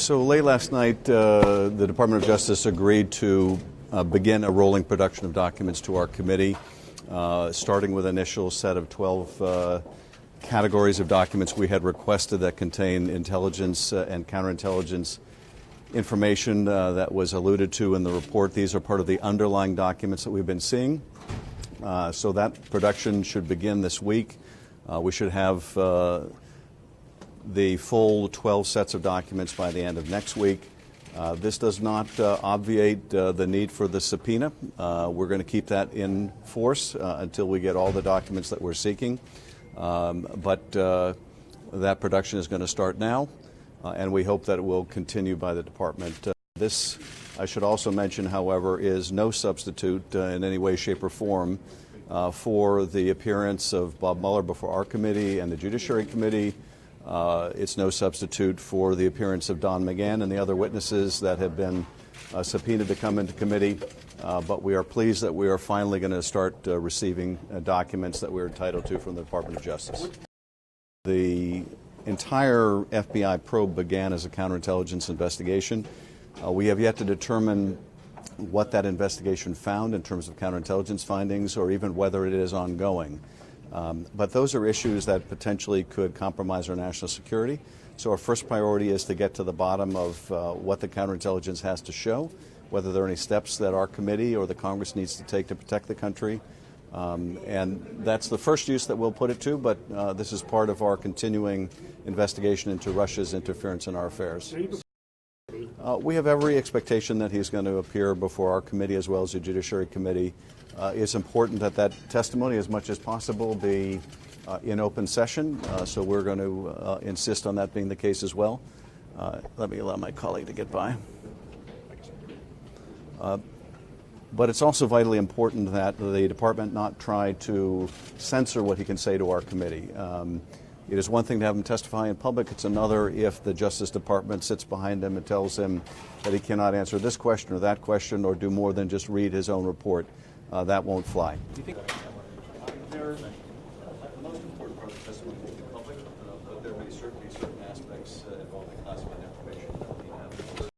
So late last night, the Department of Justice agreed to begin a rolling production of documents to our committee, starting with an initial set of 12 categories of documents we had requested that contain intelligence and counterintelligence information that was alluded to in the report. These are part of the underlying documents that we've been seeing. So that production should begin this week. We should have the full 12 sets of documents by the end of next week. This does not obviate the need for the subpoena. We're going to keep that in force until we get all the documents that we're seeking. But that production is going to start now, and we hope that it will continue by the department. This, I should also mention, however, is no substitute in any way, shape, or form for the appearance of Bob Mueller before our committee and the Judiciary Committee. It's no substitute for the appearance of Don McGahn and the other witnesses that have been subpoenaed to come into committee. But we are pleased that we are finally going to start receiving documents that we're entitled to from the Department of Justice. The entire FBI probe began as a counterintelligence investigation. We have yet to determine what that investigation found in terms of counterintelligence findings or even whether it is ongoing. But those are issues that potentially could compromise our national security. So our first priority is to get to the bottom of what the counterintelligence has to show, whether there are any steps that our committee or the Congress needs to take to protect the country. And that's the first use that we'll put it to, but this is part of our continuing investigation into Russia's interference in our affairs. We have every expectation that he's going to appear before our committee as well as the Judiciary Committee. It's important that that testimony, as much as possible, be in open session, so we're going to insist on that being the case as well. Let me allow my colleague to get by. But it's also vitally important that the department not try to censor what he can say to our committee. It is one thing to have him testify in public. It's another if the Justice Department sits behind him and tells him that he cannot answer this question or that question or do more than just read his own report. That won't fly. Do you think the most important part of the testimony will be public, but there may certainly be certain aspects involving classified information that we have.